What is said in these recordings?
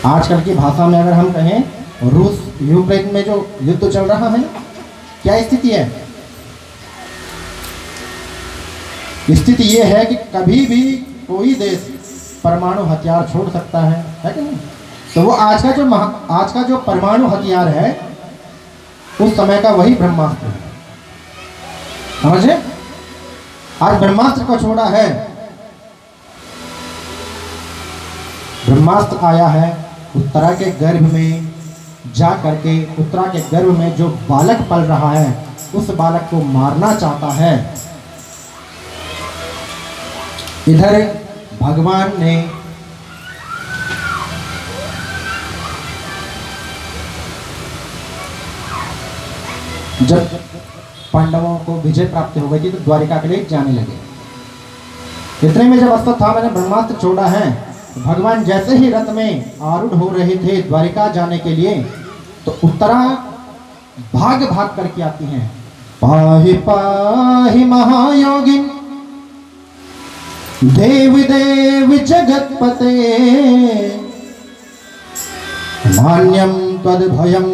आजकल की भाषा में अगर हम कहें, रूस यूक्रेन में जो युद्ध चल रहा है, क्या स्थिति है? स्थिति ये है कि कभी भी कोई देश परमाणु हथियार छोड़ सकता है कि नहीं? तो वो आज का जो परमाणु हथियार है, उस समय का वही ब्रह्मास्त्र है। समझे? आज ब्रह्मास्त्र को छोड़ा है। ब्रह्मास्त्र आया है उत्तरा के गर्भ में जा करके, उत्तरा के गर्भ में जो बालक पल रहा है, उस बालक को मारना चाहता है। इधर भगवान ने जब पांडवों को विजय प्राप्त हो गई थी तो द्वारिका के लिए जाने लगे। इतने में जब अश्वत्थामा ने ब्रह्मास्त्र छोड़ा है, तो भगवान जैसे ही रथ में आरूढ़ हो रहे थे द्वारिका जाने के लिए, तो उत्तरा भाग भाग करके आती हैं। पाहि पाहि महायोगिन देव देव जगतपते, नान्यम तद भयम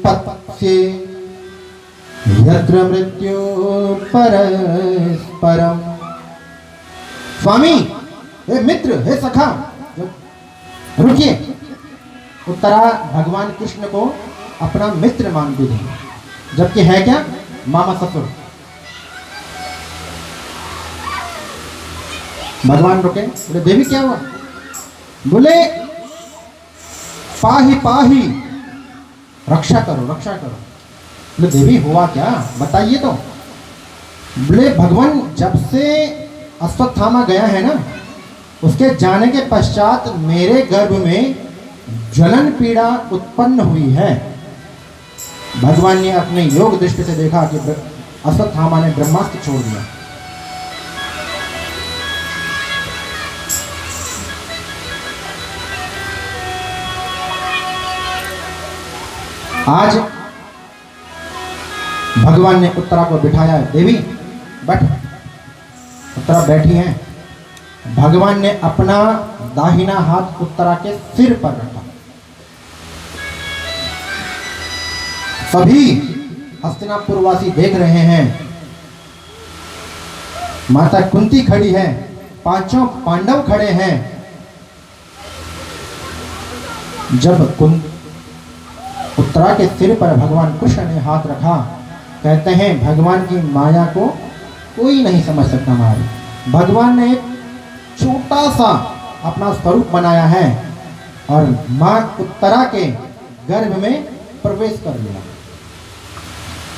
पत्ये यत्र मृत्यु परस्परम। स्वामी, हे मित्र, हे सखा, रुकिए। उत्तरा भगवान कृष्ण को अपना मित्र मानती थी, जबकि है क्या? मामा ससुर। भगवान रुके, बोले देवी क्या हुआ? बोले पाही पाही, रक्षा करो रक्षा करो। बोले देवी हुआ क्या, बताइए तो। बोले भगवान जब से अश्वत्थामा गया है ना, उसके जाने के पश्चात मेरे गर्भ में ज्वलन पीड़ा उत्पन्न हुई है। भगवान ने अपने योग दृष्टि से देखा कि अश्वत्थामा ने ब्रह्मास्त्र छोड़ दिया। आज भगवान ने उत्तरा को बिठाया, देवी बैठ। उत्तरा बैठी हैं। भगवान ने अपना दाहिना हाथ उत्तरा के सिर पर रखा। सभी हस्तिनापुरवासी देख रहे हैं। माता कुंती खड़ी है, पांचों पांडव खड़े हैं। जब उत्तरा के सिर पर भगवान कृष्ण ने हाथ रखा, कहते हैं भगवान की माया को कोई नहीं समझ सकता। हमारी भगवान ने एक छोटा सा अपना स्वरूप बनाया है और मां उत्तरा के गर्भ में प्रवेश कर लिया।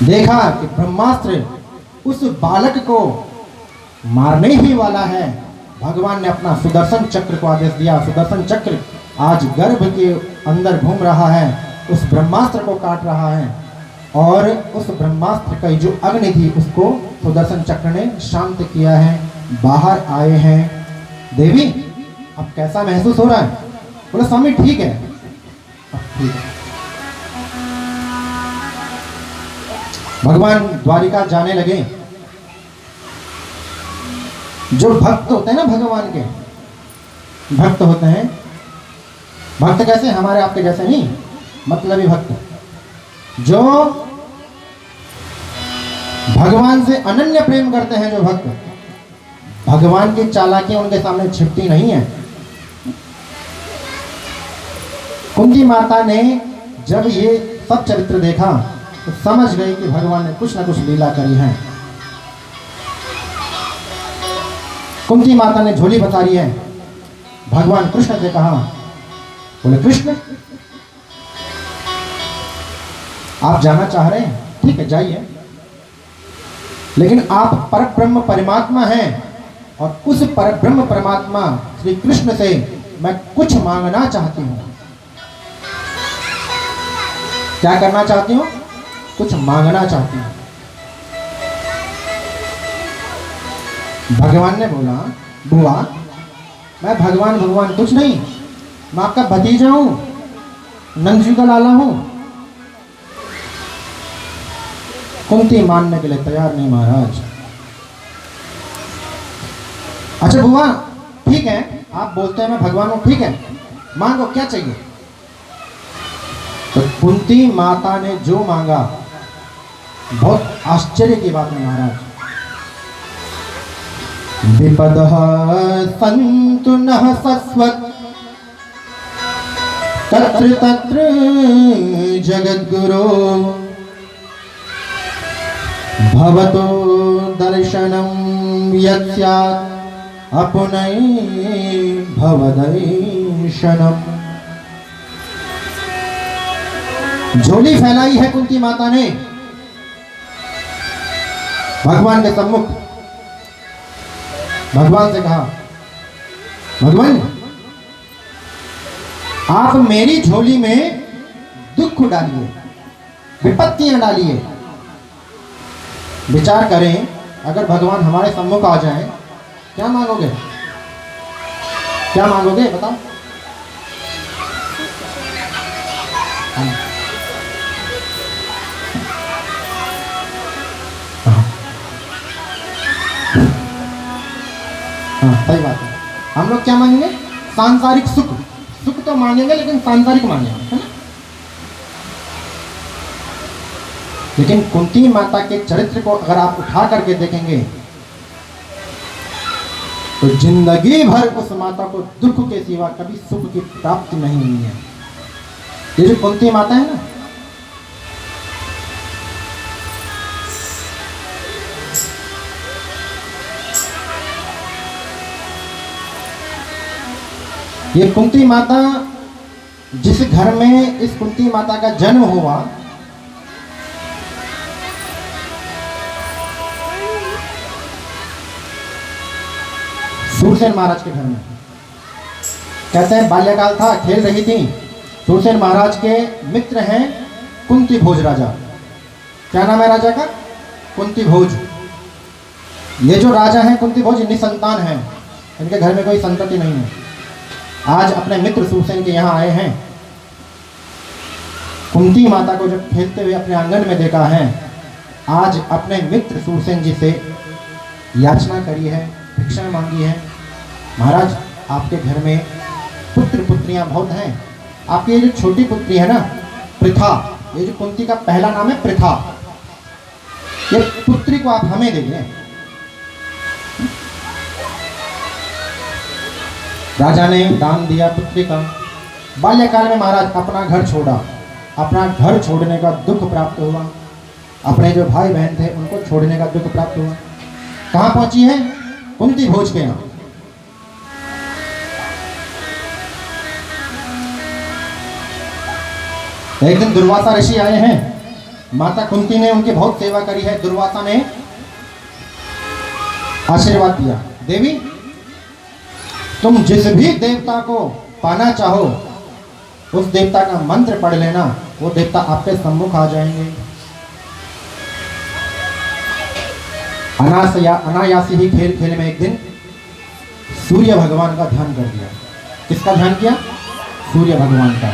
देखा कि ब्रह्मास्त्र उस बालक को मारने ही वाला है। भगवान ने अपना सुदर्शन चक्र को आदेश दिया। सुदर्शन चक्र आज गर्भ के अंदर घूम रहा है, उस ब्रह्मास्त्र को काट रहा है। और उस ब्रह्मास्त्र की जो अग्नि थी, उसको सुदर्शन चक्र ने शांत किया है। बाहर आए हैं। देवी अब कैसा महसूस हो रहा है? बोले स्वामी ठीक है। अब ठीक है। भगवान द्वारिका जाने लगे। जो भक्त होते हैं ना, भगवान के भक्त होते हैं। भक्त कैसे? हमारे आपके जैसे नहीं, मतलबी भक्त, जो भगवान से अनन्य प्रेम करते हैं। जो भक्त, भगवान की चालाकियां उनके सामने छिपती नहीं है। कुंती माता ने जब ये सब चरित्र देखा तो समझ गई कि भगवान ने कुछ ना कुछ लीला करी है। कुंती माता ने झोली बता रही है। भगवान कृष्ण से कहा, बोले कृष्ण आप जाना चाह रहे हैं, ठीक है जाइए, लेकिन आप परब्रह्म परमात्मा हैं और उस परब्रह्म परमात्मा श्री कृष्ण से मैं कुछ मांगना चाहती हूं। क्या करना चाहती हूं? कुछ मांगना चाहती हूं। भगवान ने बोला, बुआ मैं भगवान कुछ नहीं, मैं आपका भतीजा हूं, नंद जी का लाला हूं। कुंती मानने के लिए तैयार नहीं महाराज। अच्छा बुआ ठीक है, आप बोलते हैं मैं भगवान हूं, ठीक है, मांगो क्या चाहिए। कुंती माता ने जो मांगा, बहुत आश्चर्य की बात है महाराज। विपदः सन्तु नः शश्वत् तत्र तत्र जगद्गुरो भवतो दर्शनं यत् स्यात् अपनै भवदर्शनम्। झोली फैलाई है कुंती माता ने भगवान के सम्मुख। भगवान से कहा, भगवान आप मेरी झोली में दुख डालिए, विपत्तियां डालिए। विचार करें, अगर भगवान हमारे सम्मुख आ जाएं, क्या मांगोगे? क्या मांगोगे बताओ? हाँ सही बात है। हम लोग क्या मांगेंगे? सांसारिक सुख। सुख तो मांगेंगे लेकिन सांसारिक मांगेंगे, है ना? लेकिन कुंती माता के चरित्र को अगर आप उठा करके देखेंगे तो जिंदगी भर उस माता को दुख के सिवा कभी सुख की प्राप्ति नहीं हुई है। ये जो कुंती माता है ना, ये कुंती माता, जिस घर में इस कुंती माता का जन्म हुआ, सूरसेन महाराज के घर में। कहते हैं बाल्यकाल था, खेल रही थी। सूरसेन महाराज के मित्र हैं कुंती भोज राजा। क्या नाम है राजा का? कुंती भोज। ये जो राजा हैं कुंती भोज निसंतान हैं, इनके घर में कोई संतति नहीं है। आज अपने मित्र सूरसेन के यहाँ आए हैं। कुंती माता को जब खेलते हुए अपने आंगन में देखा है, आज अपने मित्र सूरसेन जी से याचना करी है, भिक्षा मांगी है। महाराज आपके घर में पुत्र पुत्रियां बहुत हैं। आपकी ये जो छोटी पुत्री है ना पृथा, ये जो कुंती का पहला नाम है पृथा, ये पुत्री को आप हमें दे दें। राजा ने दान दिया पुत्री का। बाल्यकाल में महाराज अपना घर छोड़ा। अपना घर छोड़ने का दुख प्राप्त हुआ। अपने जो भाई बहन थे उनको छोड़ने का दुख प्राप्त हुआ। कहाँ पहुंची है? कुंती भोज के यहाँ। एक दिन दुर्वासा ऋषि आए हैं। माता कुंती ने उनकी बहुत सेवा करी है। दुर्वासा ने आशीर्वाद दिया, देवी तुम जिस भी देवता को पाना चाहो उस देवता का मंत्र पढ़ लेना, वो देवता आपके सम्मुख आ जाएंगे। अनायासी ही खेल खेल में एक दिन सूर्य भगवान का ध्यान कर दिया। किसका ध्यान किया? सूर्य भगवान का।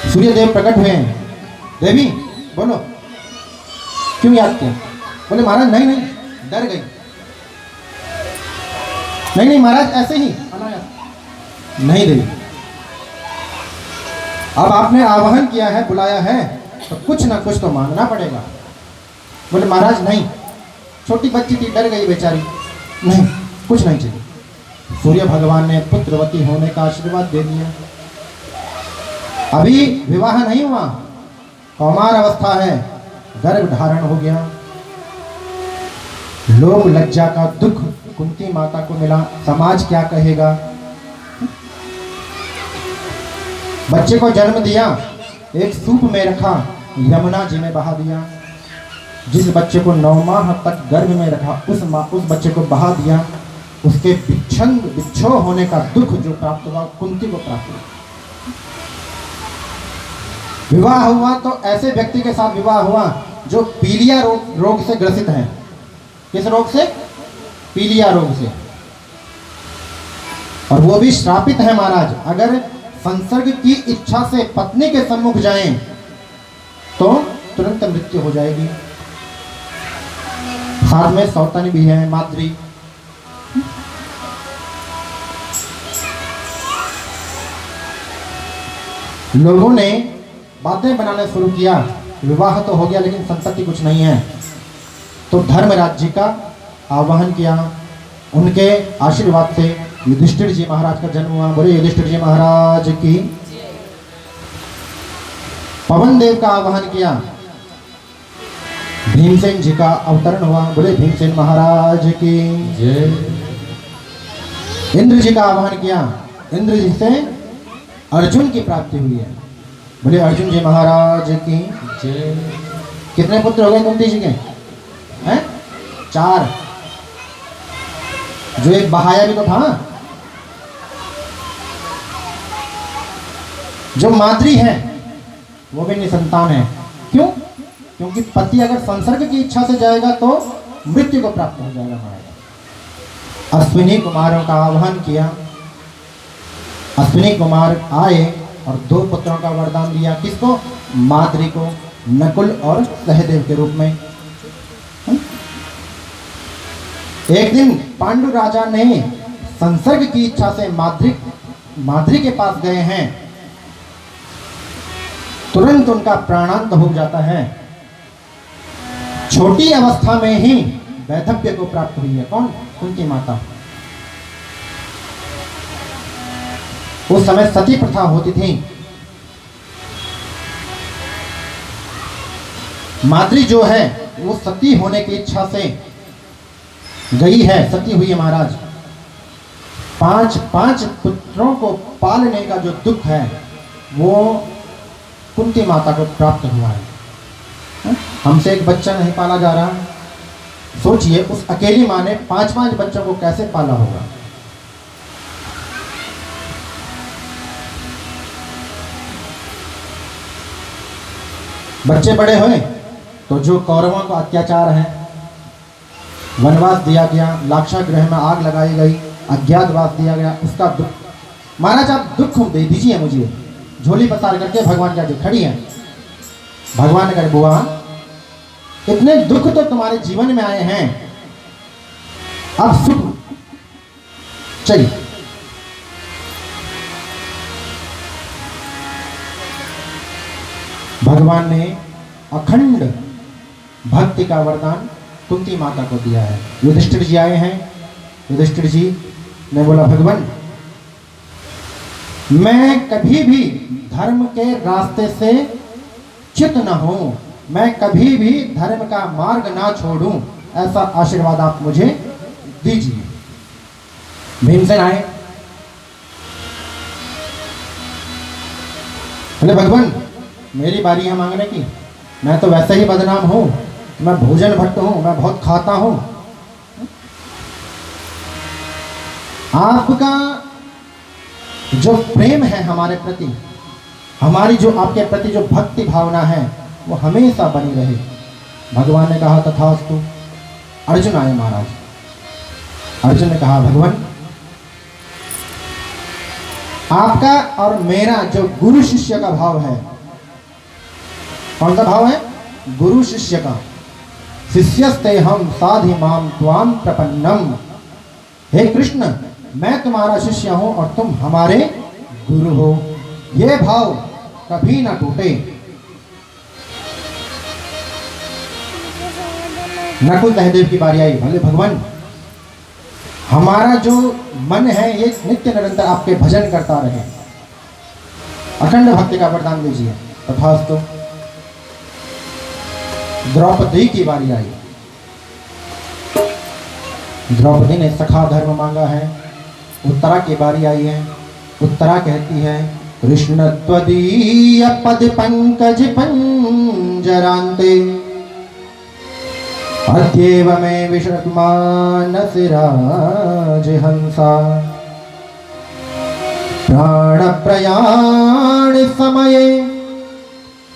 सूर्य देव प्रकट हुए हैं। देवी बोलो क्यों याद किया? बोले महाराज नहीं नहीं, डर गई। नहीं नहीं महाराज ऐसे ही अनायास। नहीं देवी, अब आपने आवाहन किया है, बुलाया है, तो कुछ ना कुछ तो मांगना पड़ेगा। बोले महाराज नहीं, छोटी बच्ची थी, डर गई बेचारी, नहीं कुछ नहीं चाहिए। सूर्य भगवान ने पुत्रवती होने का आशीर्वाद दे दिया। अभी विवाह नहीं हुआ, कौमार अवस्था है, गर्भ धारण हो गया। लोग लज्जा का दुख कुंती माता को मिला। समाज क्या कहेगा? बच्चे को जन्म दिया, एक सूप में रखा, यमुना जी में बहा दिया। जिस बच्चे को 9 माह तक गर्भ में रखा उस बच्चे को बहा दिया। उसके बिच्छो होने का दुख जो प्राप्त हुआ कुंती को प्राप्त हुआ। विवाह हुआ तो ऐसे व्यक्ति के साथ विवाह हुआ जो पीलिया रोग से ग्रसित है। किस रोग से? पीलिया रोग से। और वो भी श्रापित है महाराज। अगर संसर्ग की इच्छा से पत्नी के सम्मुख जाएं तो तुरंत मृत्यु हो जाएगी। साथ में सौतन भी है, माद्री। लोगों ने बातें बनाना शुरू किया, विवाह तो हो गया लेकिन संतति कुछ नहीं है। तो धर्मराज जी का आवाहन किया, उनके आशीर्वाद से युधिष्ठिर जी महाराज का जन्म हुआ। बोले युधिष्ठिर जी महाराज की। पवन देव का आवाहन किया, भीमसेन जी का अवतरण हुआ। बोले भीमसेन महाराज की जय। इंद्र जी का आवाहन किया, इंद्र जी से अर्जुन की प्राप्ति हुई है। बोले अर्जुन जी महाराज की जय। कितने पुत्र हो गए कुंती जी के? हैं 4। जो एक बहाया भी तो था। जो माद्री है वो भी निसंतान है। क्यों? क्योंकि पति अगर संसर्ग की इच्छा से जाएगा तो मृत्यु को प्राप्त हो जाएगा। अश्विनी कुमारों का आह्वान किया, अश्विनी कुमार आए और 2 पुत्रों का वरदान दिया। किसको? माद्री को, नकुल और सहदेव के रूप में। एक दिन पांडु राजा ने संसर्ग की इच्छा से माद्री के पास गए हैं, तुरंत उनका प्राणांत हो जाता है। छोटी अवस्था में ही वैधव्य को प्राप्त हुई है। कौन? कुंती माता। उस समय सती प्रथा होती थी। माद्री जो है वो सती होने की इच्छा से गई है, सती हुई है महाराज। 5 पुत्रों को पालने का जो दुख है वो कुंती माता को प्राप्त हुआ है। हमसे एक बच्चा नहीं पाला जा रहा। सोचिए उस अकेली माँ ने 5 बच्चों को कैसे पाला होगा। बच्चे बड़े हुए तो जो कौरवों का अत्याचार है, वनवास दिया गया, लाक्षागृह में आग लगाई गई, अज्ञातवास दिया गया, उसका दुख। महाराज आप दुख दे दीजिए मुझे। झोली पसार करके भगवान के आगे खड़ी है। भगवान ने कहा बुआ इतने दुख तो तुम्हारे जीवन में आए हैं, अब सुख चलिए। भगवान ने अखंड भक्ति का वरदान कुंती माता को दिया है। युधिष्ठिर जी आए हैं। युधिष्ठिर जी ने बोला भगवान मैं कभी भी धर्म के रास्ते से च्युत न हूं, मैं कभी भी धर्म का मार्ग ना छोड़ूं, ऐसा आशीर्वाद आप मुझे दीजिए। भीमसेन आए, बोले भगवान मेरी बारी है मांगने की। मैं तो वैसे ही बदनाम हूं, मैं भोजन भट्ट हूं, मैं बहुत खाता हूं। आपका जो प्रेम है हमारे प्रति, हमारी जो आपके प्रति जो भक्ति भावना है वो हमेशा बनी रहे। भगवान ने कहा तथास्तु। अर्जुन आए महाराज। अर्जुन ने कहा भगवान आपका और मेरा जो गुरु शिष्य का भाव है, कौन सा भाव है? गुरु शिष्य का। शिष्यस्ते हम साधि माम त्वाम प्रपन्नम। हे कृष्ण मैं तुम्हारा शिष्य हूं और तुम हमारे गुरु हो, ये भाव कभी ना टूटे। नकुल सहदेव की बारी आई। भले भगवान हमारा जो मन है ये नित्य निरंतर आपके भजन करता रहे, अखंड भक्ति का वरदान दीजिए। तथास्तु। द्रौपदी की बारी आई। द्रौपदी ने सखा धर्म मांगा है। उत्तरा की बारी आई है। उत्तरा कहती है कृष्ण त्वदीय पद पंकज पंजरान्ते अद्यैव मे विषमानसि राजहंसा प्राण प्रयाण समये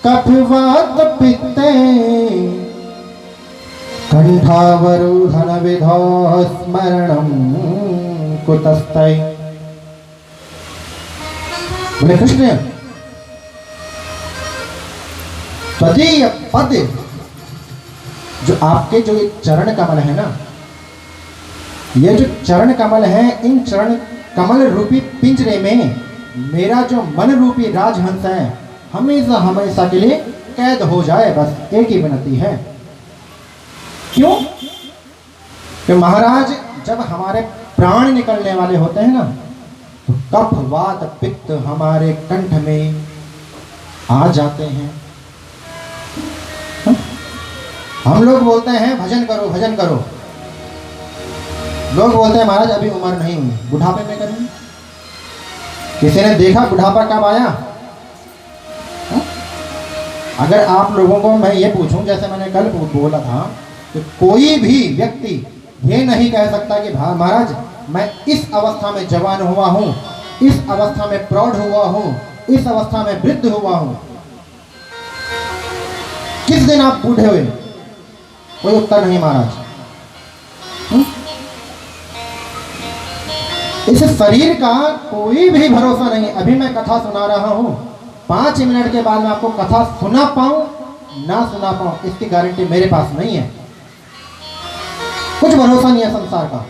कफवात पित्ते कंठावरोधन विधौ स्मरणं कुतस्ते। बोले कृष्ण त्वदीय पद, जो आपके जो ये चरण कमल है ना, ये जो चरण कमल है, इन चरण कमल रूपी पिंजरे में मेरा जो मन रूपी राजहंस है हमेशा हमेशा के लिए कैद हो जाए, बस एक ही विनती है। क्यों? कि महाराज जब हमारे प्राण निकलने वाले होते हैं ना, तो कफ वात पित्त हमारे कंठ में आ जाते हैं। हम लोग बोलते हैं भजन करो भजन करो, लोग बोलते हैं महाराज अभी उम्र नहीं हुई, बुढ़ापे में करेंगे। किसी ने देखा बुढ़ापा कब आया? अगर आप लोगों को मैं ये पूछूं, जैसे मैंने कल बोला था कि कोई भी व्यक्ति ये नहीं कह सकता कि महाराज मैं इस अवस्था में जवान हुआ हूं, इस अवस्था में प्रौढ़ हुआ हूं, इस अवस्था में वृद्ध हुआ हूं। किस दिन आप बूढ़े हुए? कोई उत्तर नहीं महाराज। इस शरीर का कोई भी भरोसा नहीं। अभी मैं कथा सुना रहा हूं, 5 मिनट के बाद मैं आपको कथा सुना पाऊं ना सुना पाऊं, इसकी गारंटी मेरे पास नहीं है। कुछ भरोसा नहीं है संसार का।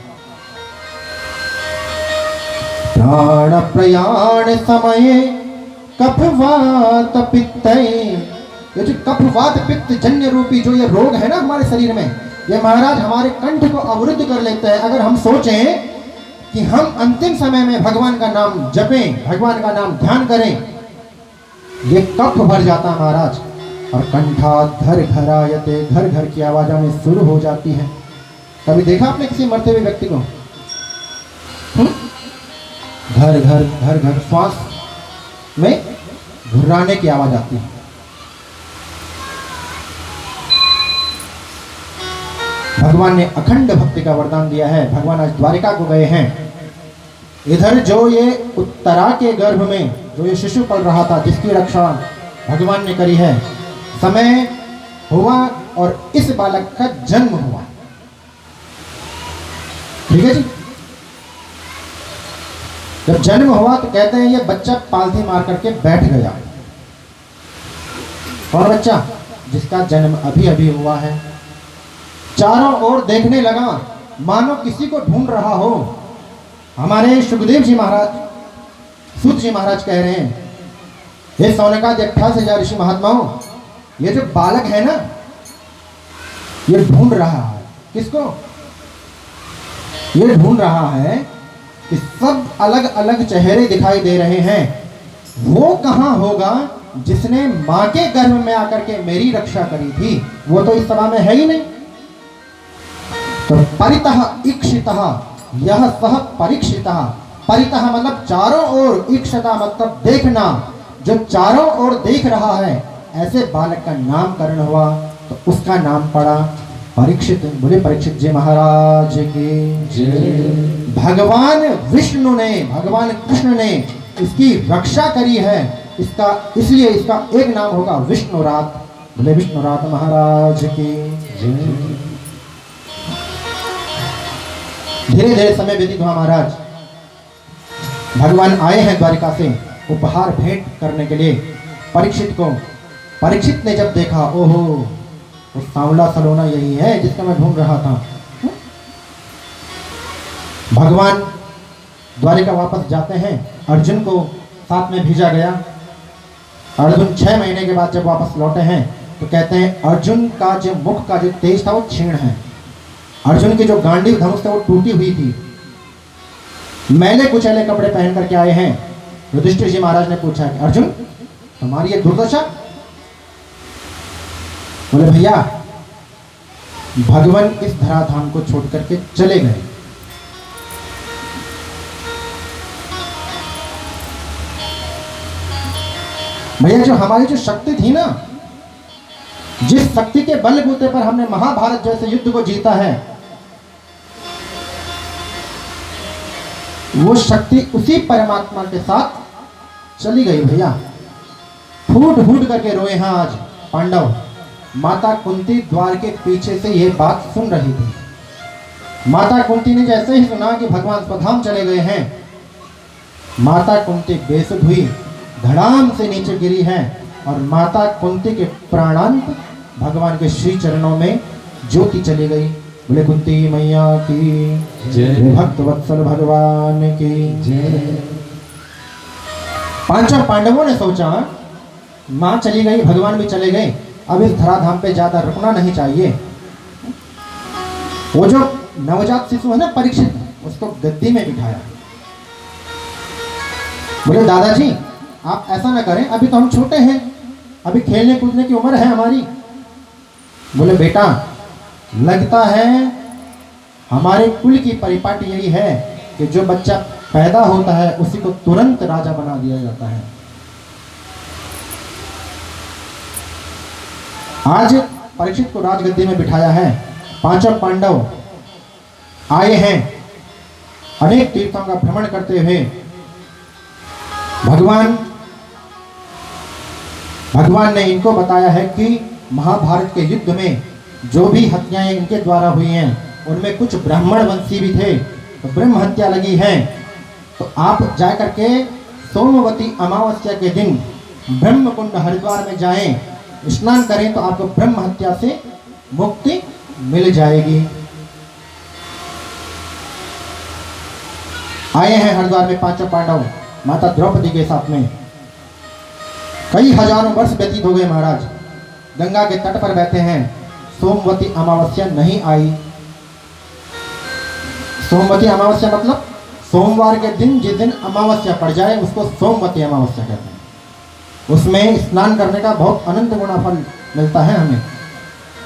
प्राण प्रयाण समय कफवात पित्त, ये जो कफवात पित्त जन्य रूपी जो ये रोग है ना हमारे शरीर में, ये महाराज हमारे कंठ को अवरुद्ध कर लेते हैं। अगर हम सोचें कि हम अंतिम समय में भगवान का नाम जपें, भगवान का नाम ध्यान करें, ये कफ भर जाता है महाराज, और कंठा घर घर आयते, घर घर की आवाज हमें शुरू हो जाती है। कभी देखा आपने किसी मरते हुए व्यक्ति को? घर घर घर घर श्वास में घुर्राने की आवाज आती है। भगवान ने अखंड भक्ति का वरदान दिया है। भगवान आज द्वारिका को गए हैं। इधर जो ये उत्तरा के गर्भ में जो ये शिशु पल रहा था, जिसकी रक्षा भगवान ने करी है, समय हुआ और इस बालक का जन्म हुआ। ठीक है जी। जब जन्म हुआ तो कहते हैं ये बच्चा पालथी मार करके बैठ गया। और बच्चा जिसका जन्म अभी अभी हुआ है, चारों ओर देखने लगा मानो किसी को ढूंढ रहा हो। हमारे सुखदेव जी महाराज, सूत जी महाराज कह रहे हैं, हे सौनकादि 28,000 ऋषि महात्माओं, ये जो बालक है ना, ये ढूंढ रहा है। किसको? ये ढूंढ रहा है कि सब अलग अलग चेहरे दिखाई दे रहे हैं, वो कहां होगा जिसने मां के गर्भ में आकर के मेरी रक्षा करी थी? वो तो इस सभा में है ही नहीं। तो परितः इक्षितः यह सह परीक्षितः, परितः मतलब चारों ओर, इक्षता मतलब देखना, जो चारों ओर देख रहा है, ऐसे बालक का नामकरण हुआ तो उसका नाम पड़ा परीक्षित। बोले परीक्षित जी महाराज की जय। भगवान विष्णु ने, भगवान कृष्ण ने इसकी रक्षा करी है, इसका इसलिए इसका एक नाम होगा विष्णुरात। बोले विष्णुरात महाराज की जय। धीरे धीरे समय व्यतीत हुआ महाराज। भगवान आए हैं द्वारिका से उपहार भेंट करने के लिए परीक्षित को। परीक्षित ने जब देखा, ओहो वो सांवला सलोना यही है जिसका मैं ढूंढ रहा था। भगवान द्वारिका वापस जाते हैं, अर्जुन को साथ में भेजा गया। अर्जुन 6 महीने के बाद जब वापस लौटे हैं तो कहते हैं अर्जुन का जो मुख का जो तेज था वो क्षीण है। अर्जुन की जो गांडीव धनुष था वो टूटी हुई थी। मैले कुचैले कपड़े पहन करके आए हैं। युधिष्ठिर जी महाराज ने पूछा कि अर्जुन तुम्हारी ये दुर्दशा? बोले भैया भगवान इस धराधाम को छोड़ करके चले गए। भैया जो हमारी जो शक्ति थी ना, जिस शक्ति के बलबूते पर हमने महाभारत जैसे युद्ध को जीता है, वो शक्ति उसी परमात्मा के साथ चली गई भैया। फूट फूट करके रोए हैं आज पांडव। माता कुंती द्वार के पीछे से ये बात सुन रही थी। माता कुंती ने जैसे ही सुना कि भगवान स्वधाम चले गए हैं, माता कुंती बेसुध हुई, धड़ाम से नीचे गिरी है और माता कुंती के प्राणांत भगवान के श्री चरणों में ज्योति चली गई। बोले कुंती मैया की जय, भक्त वत्सल भगवान की जय। पांचों पांडवों ने सोचा माँ चली गई, भगवान भी चले गए, अब इस धराधाम पे ज्यादा रुकना नहीं चाहिए। वो जो नवजात शिशु है ना परीक्षित, उसको गद्दी में बिठाया। बोले दादाजी आप ऐसा ना करें, अभी तो हम छोटे हैं, अभी खेलने कूदने की उम्र है हमारी। बोले बेटा लगता है हमारे कुल की परिपाटी यही है कि जो बच्चा पैदा होता है उसी को तुरंत राजा बना दिया जाता है। आज परीक्षित को राजगद्दी में बिठाया है। पांचों पांडव आए हैं अनेक तीर्थों का भ्रमण करते हुए। भगवान ने इनको बताया है कि महाभारत के युद्ध में जो भी हत्याएं इनके द्वारा हुई हैं उनमें कुछ ब्राह्मण वंशी भी थे, तो ब्रह्म हत्या लगी है। तो आप जाकर के सोमवती अमावस्या के दिन ब्रह्म कुंड हरिद्वार में जाएं, स्नान करें तो आपको ब्रह्म हत्या से मुक्ति मिल जाएगी। आए हैं हरिद्वार में पांचों पांडव माता द्रौपदी के साथ में। कई हजारों वर्ष व्यतीत हो गए महाराज, गंगा के तट पर बैठे हैं, सोमवती अमावस्या नहीं आई। सोमवती अमावस्या मतलब सोमवार के दिन जिस दिन अमावस्या पड़ जाए उसको सोमवती अमावस्या कहते हैं। उसमें स्नान करने का बहुत अनंत गुना फल मिलता है हमें,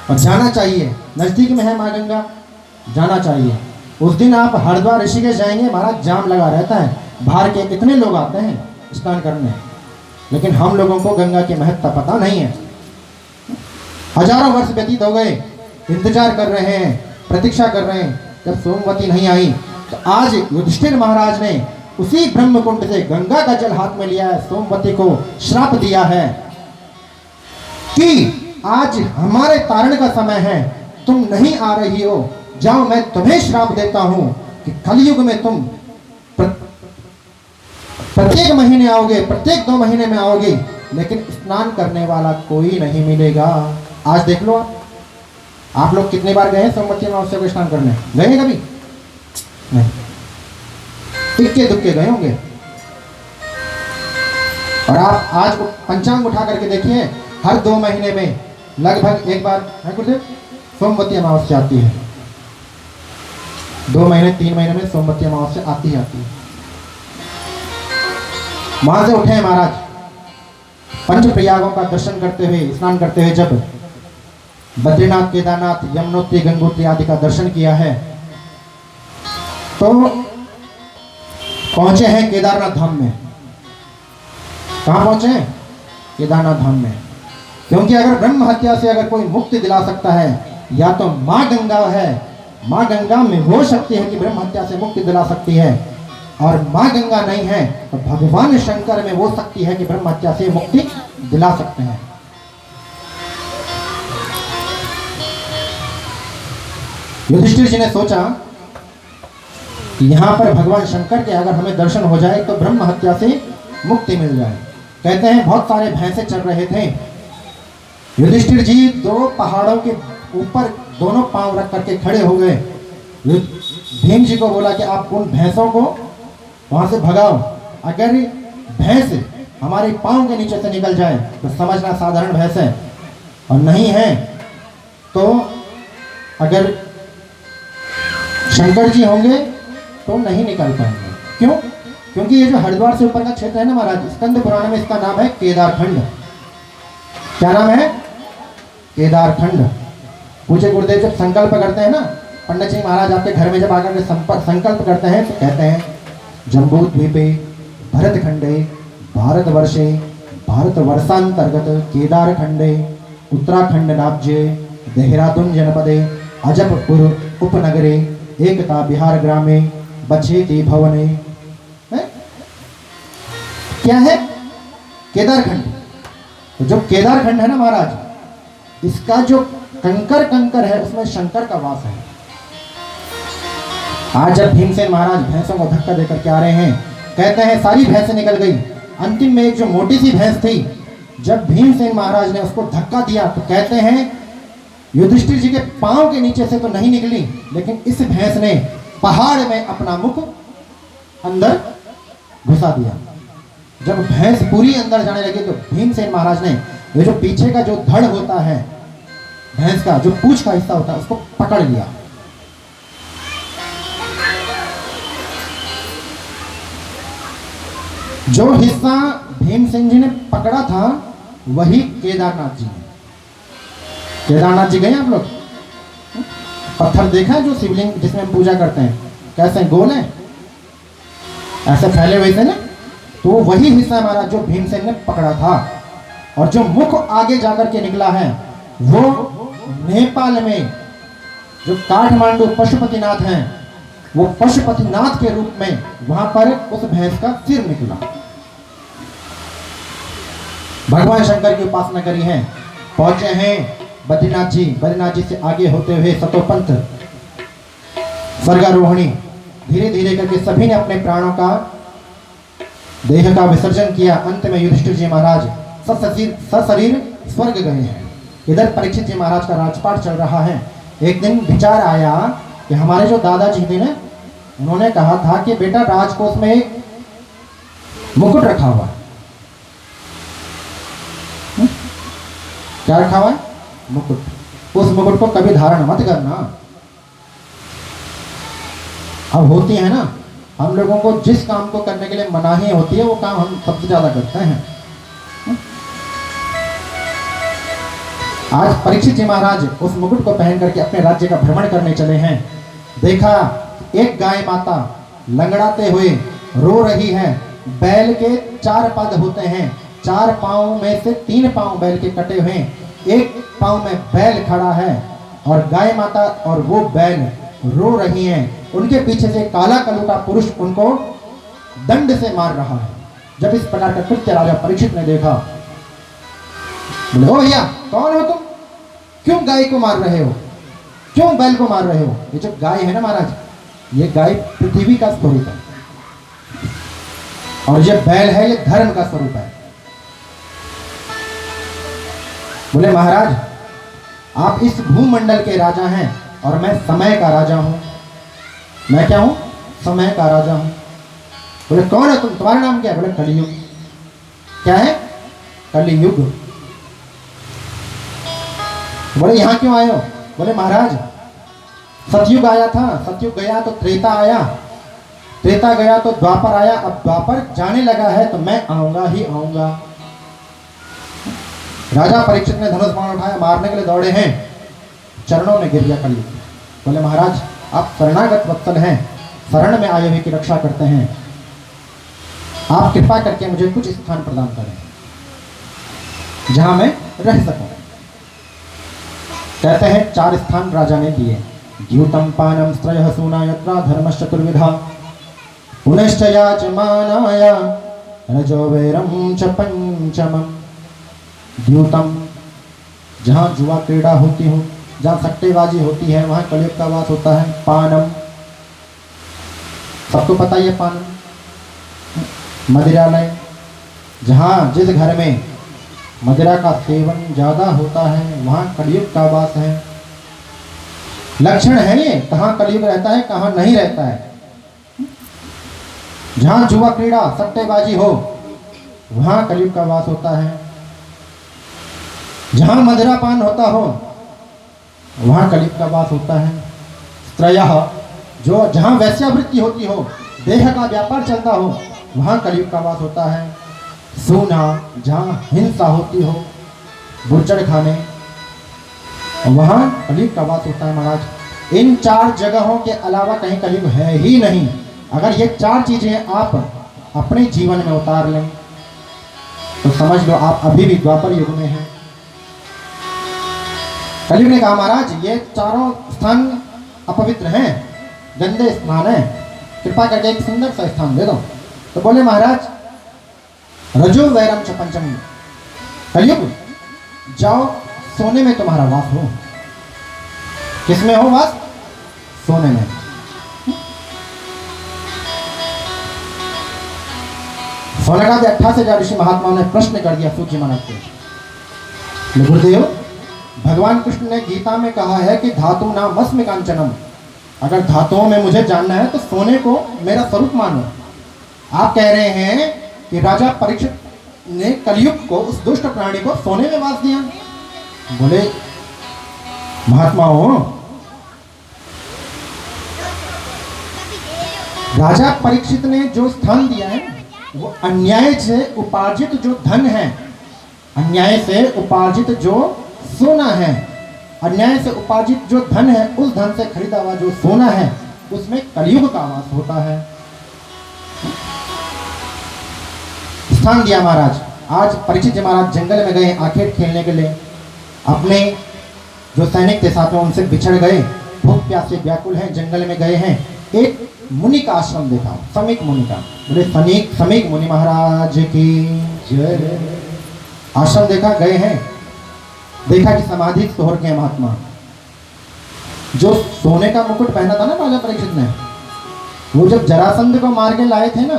और जाना चाहिए, नजदीक में है माँ गंगा, जाना चाहिए। उस दिन आप हरिद्वार ऋषिकेश जाएंगे महाराज, जाम लगा रहता है, बाहर के कितने लोग आते हैं स्नान करने, लेकिन हम लोगों को गंगा की महत्ता पता नहीं है। हजारों वर्ष व्यतीत हो गए, इंतजार कर रहे हैं, प्रतीक्षा कर रहे हैं, जब सोमवती नहीं आई तो आज युधिष्ठिर महाराज ने उसी ब्रह्मकुंड से गंगा का जल हाथ में लिया है, सोमवती को श्राप दिया है कि आज हमारे तारण का समय है, तुम नहीं आ रही हो, जाओ मैं तुम्हें श्राप देता हूं कि कलयुग में तुम प्रत्येक महीने आओगे, प्रत्येक 2 महीने में आओगे, लेकिन स्नान करने वाला कोई नहीं मिलेगा। आज देख लो आप लोग कितनी बार गए हैं सोमवती अमावस्या को स्नान करने? गए कभी नहीं, इक्के दुक्के गए होंगे। और आप आज पंचांग उठा करके देखिए, हर 2 महीने में लगभग एक बार है गुरुदेव सोमवती अमावस्या आती है। 2 महीने 3 महीने में सोमवती अमावस्या आती है। वहां से उठे महाराज, पंच प्रयागों का दर्शन करते हुए, स्नान करते हुए जब बद्रीनाथ, केदारनाथ, यमुनोत्री, गंगोत्री आदि का दर्शन किया है तो पहुंचे हैं केदारनाथ धाम में। कहां पहुंचे हैं? केदारनाथ धाम में। क्योंकि अगर ब्रह्म हत्या से अगर कोई मुक्ति दिला सकता है या तो माँ गंगा है, माँ गंगा में वो शक्ति है कि ब्रह्म हत्या से मुक्ति दिला सकती है, और माँ गंगा नहीं है तो भगवान शंकर में वो शक्ति है कि ब्रह्म हत्या से मुक्ति दिला सकते हैं। युधिष्ठिर जी ने सोचा कि यहाँ पर भगवान शंकर के अगर हमें दर्शन हो जाए तो ब्रह्म हत्या से मुक्ति मिल जाए। कहते हैं बहुत सारे भैंसे चल रहे थे, युधिष्ठिर जी 2 पहाड़ों के ऊपर दोनों पांव रख करके खड़े हो गए। भीम जी को बोला कि आप उन भैंसों को वहां से भगाओ, अगर भैंस हमारे पांव के नीचे से निकल जाए तो समझना साधारण भैंस है, और नहीं है तो अगर शंकर जी होंगे तो नहीं निकल पाएंगे। क्यों? क्योंकि ये जो हरिद्वार से ऊपर का क्षेत्र है ना महाराज, स्कंद पुराण में इसका नाम है केदारखंड। क्या नाम है? केदारखंड। पूज्य गुरुदेव जब संकल्प करते हैं ना, पंडित जी महाराज आपके घर में जब आकर के संकल्प करते हैं तो कहते हैं जम्बू द्वीपे भरतखंडे भारतवर्षे भारतवर्षांतर्गत केदारखंडे उत्तराखंड राज्ये देहरादून जनपदे अजबपुर उपनगरे एकता बिहार ग्रामे बछेती भवने। क्या है? केदारखंड। तो जो केदारखंड है ना महाराज, इसका जो कंकर है उसमें शंकर का वास है। आज जब भीमसेन महाराज भैंसों को धक्का देकर के आ रहे हैं, कहते हैं सारी भैंसें निकल गई, अंतिम में एक जो मोटी सी भैंस थी, जब भीमसेन महाराज ने उसको धक्का दिया तो कहते हैं युधिष्ठिर जी के पांव के नीचे से तो नहीं निकली, लेकिन इस भैंस ने पहाड़ में अपना मुख अंदर घुसा दिया। जब भैंस पूरी अंदर जाने लगी तो भीमसेन महाराज ने ये जो पीछे का जो धड़ होता है भैंस का, जो पूंछ का हिस्सा होता है, उसको पकड़ लिया। जो हिस्सा भीमसेन जी ने पकड़ा था वही केदारनाथ जी ने। केदारनाथ जी गए आप लोग? पत्थर देखा है जो शिवलिंग जिसमें हम पूजा करते हैं, कैसे गोल है, ऐसे फैले हुए थे ना, तो वही हिस्सा हमारा जो भीमसेन ने पकड़ा था। और जो मुख आगे जाकर के निकला है वो नेपाल में जो काठमांडू पशुपतिनाथ हैं, वो पशुपतिनाथ के रूप में वहां पर उस भैंस का सिर निकला। भगवान शंकर की उपासना करी है, पहुंचे हैं बद्रीनाथ जी। बद्रीनाथ जी से आगे होते हुए सतोपंथ स्वर्गारोहणी, धीरे धीरे करके सभी ने अपने प्राणों का, देह का विसर्जन किया। अंत में युधिष्ठिर जी महाराज सशरीर स्वर्ग गए हैं। इधर परीक्षित जी महाराज का राजपाट चल रहा है। एक दिन विचार आया कि हमारे जो दादाजी थे ना, उन्होंने कहा था कि बेटा राजकोष में एक मुकुट रखा हुआ है। क्या रखा हुआ है? मुकुट। उस मुकुट को कभी धारण मत करना। अब होती है ना, हम लोगों को जिस काम को करने के लिए मनाही होती है वो काम हम सबसे ज्यादा करते हैं। आज परीक्षित जी महाराज उस मुकुट को पहन करके अपने राज्य का भ्रमण करने चले हैं। देखा एक गाय माता लंगड़ाते हुए रो रही है। बैल के 4 पद होते हैं, 4 पांव में से 3 पांव बैल के कटे हुए, एक पांव में बैल खड़ा है और गाय माता और वो बैल रो रही हैं। उनके पीछे से काला कलू का पुरुष उनको दंड से मार रहा है। जब इस प्रकार का कृत्य राजा परीक्षित ने देखा, बोले ओ भैया कौन हो तुम, क्यों गाय को मार रहे हो, क्यों बैल को मार रहे हो? ये जो गाय है ना महाराज, ये गाय पृथ्वी का स्वरूप है और ये बैल है ये धर्म का स्वरूप है। बोले महाराज आप इस भूमंडल के राजा हैं और मैं समय का राजा हूं। मैं क्या हूं? समय का राजा हूं। बोले कौन है तुम, तुम्हारा नाम क्या है? बोले कलियुग। क्या है? कलियुग। बोले यहां क्यों आए हो? बोले महाराज सतयुग आया था, सतयुग गया तो त्रेता आया, त्रेता गया तो द्वापर आया, अब द्वापर जाने लगा है तो मैं आऊंगा ही आऊंगा। राजा परीक्षित ने धनुष बाण उठाया, मारने के लिए दौड़े हैं, चरणों में गिर गया कलियुग। बोले महाराज आप शरणागत वत्सल हैं, शरण में आए हुए की रक्षा करते हैं, आप कृपा करके मुझे कुछ स्थान प्रदान करें जहां मैं रह सकूं। कहते हैं 4 स्थान राजा ने दिए। द्यूतम पानम स्त्रयः सूना यत्रा धर्मश्च चतुर्विधा पुनश्च याचमानाय रजो वैरम च पंचमम्। द्यूतम जहां जुआ क्रीड़ा होती हो, जहां सट्टेबाजी होती है, वहां कलयुग का वास होता है। पानम सबको पता ही है, पानम मदिरालय, जहां जिस घर में मदिरा का सेवन ज्यादा होता है वहां कलयुग का वास है। लक्षण है ये, कहां कलयुग रहता है कहां नहीं रहता है। जहां जुआ क्रीड़ा सट्टेबाजी हो वहां कलयुग का वास होता है। जहां मदिरापान होता हो वहां कलयुग का वास होता है। स्त्रयः जो जहां वैश्यावृत्ति होती हो, देह का व्यापार चलता हो वहां कलयुग का वास होता है। सूना जहां हिंसा होती हो, बुरचड़ खाने, वहां कलयुग का वास होता है। महाराज इन 4 जगहों के अलावा कहीं कलयुग है ही नहीं। अगर ये 4 चीजें आप अपने जीवन में उतार लें तो समझ लो आप अभी भी द्वापर युग में हैं। कलयुग ने कहा महाराज ये 4 स्थान अपवित्र हैं, गंदे स्थान है, कृपा करके एक सुंदर सा स्थान दे दो। तो बोले महाराज रजो वैरम च पंचम, कलयुग जाओ सोने में तुम्हारा वास हो। किसमें हो वास? सोने में। सोने का 88 ऋषि महात्माओं ने प्रश्न कर दिया सूची मानव को। गुरुदेव भगवान कृष्ण ने गीता में कहा है कि धातु नाम अस्मि कांचनम, अगर धातुओं में मुझे जानना है तो सोने को मेरा स्वरूप मानो। आप कह रहे हैं कि राजा परीक्षित ने कलयुग को, उस दुष्ट प्राणी को सोने में वास दिया। बोले महात्माओं, राजा परीक्षित ने जो स्थान दिया है वो अन्याय से उपार्जित जो धन है, अन्याय से उपार्जित जो सोना है, अन्याय से उपार्जित जो धन है, उस धन से खरीदा हुआ जो सोना है उसमें कलयुग का वास होता है। स्थान दिया महाराज। आज परीक्षित जी महाराज जंगल में गए आखेट खेलने के लिए, अपने जो सैनिक थे साथ में उनसे बिछड़ गए, भूख प्यास से व्याकुल हैं, जंगल में गए हैं। एक मुनि का आश्रम देखा, समीक मुनि का। बोले समीक मुनि महाराज की जय। आश्रम देखा, गए हैं, देखा कि समाधि तोड़ के महात्मा जो सोने का मुकुट पहना था ना राजा परीक्षित ने, वो जब जरासंध को मार के लाए थे ना,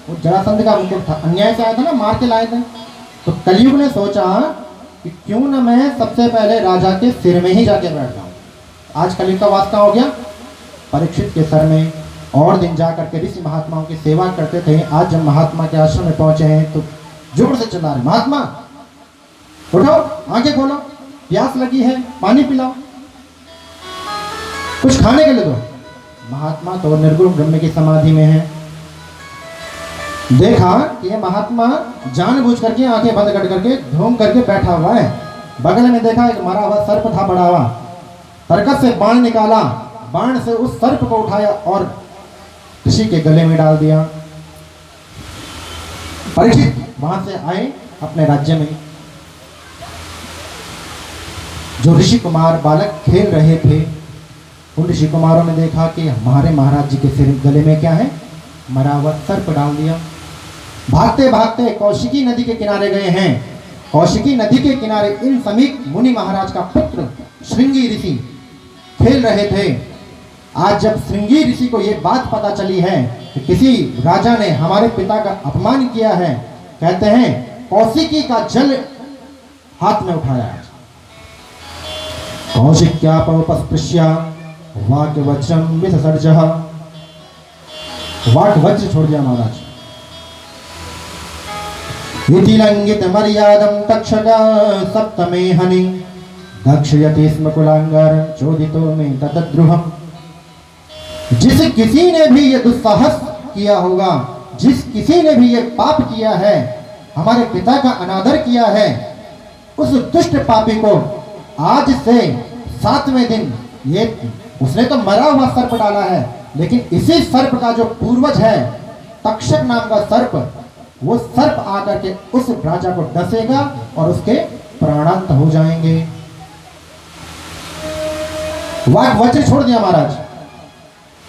वो जरासंध का मुकुट था, अन्याय से आया था ना, मार के लाए थे। तो कलयुग ने सोचा कि क्यों न मैं सबसे पहले राजा के सिर में ही जाके बैठ जाऊं। आज कलयुग का वास्ता हो गया परीक्षित के सर में। और दिन जा करके ऋषि महात्माओं की सेवा करते थे। आज जब महात्मा के आश्रम में पहुंचे हैं तो जोर से चिल्ला रहे, महात्मा उठो, आंखें खोलो, प्यास लगी है, पानी पिलाओ, कुछ खाने के लिए दो। महात्मा तो निर्गुण ब्रह्म की समाधि में है। देखा कि ये महात्मा जानबूझ करके आंखें बंद कर करके घूम करके बैठा हुआ है। बगल में देखा एक मरा हुआ सर्प था बड़ा हुआ, तरकस से बाण निकाला, बाण से उस सर्प को उठाया और ऋषि के गले में डाल दिया। परीक्षित वहां से आए अपने राज्य में। जो ऋषि कुमार बालक खेल रहे थे, उन ऋषि कुमारों ने देखा कि हमारे महाराज जी के सिर गले में क्या है, मरा हुआ सर्प डाल दिया। भागते भागते कौशिकी नदी के किनारे गए हैं। कौशिकी नदी के किनारे इन समीक मुनि महाराज का पुत्र श्रृंगी ऋषि खेल रहे थे। आज जब श्रृंगी ऋषि को यह बात पता चली है कि किसी राजा ने हमारे पिता का अपमान किया है, कहते हैं कौशिकी का जल हाथ में उठाया। कौशिक्यापस्पृश्य वाक्य वज्रम विसर्जः, वाक वज्र छोड़ दिया महाराज। इति लंघित मर्यादं तक्षक सप्तमे हनि, दक्षयति स्म कुलांगर चोदितो में ततद्रुहम्। जिस किसी ने भी ये दुस्साहस किया होगा, जिस किसी ने भी ये पाप किया है, हमारे पिता का अनादर किया है, उस दुष्ट पापी को आज से 7वें दिन, ये उसने तो मरा हुआ सर्प डाला है, लेकिन इसी सर्प का जो पूर्वज है तक्षक नाम का सर्प, वो सर्प आकर के उस राजा को डसेगा और उसके प्राणांत हो जाएंगे। वाक वज्र छोड़ दिया महाराज।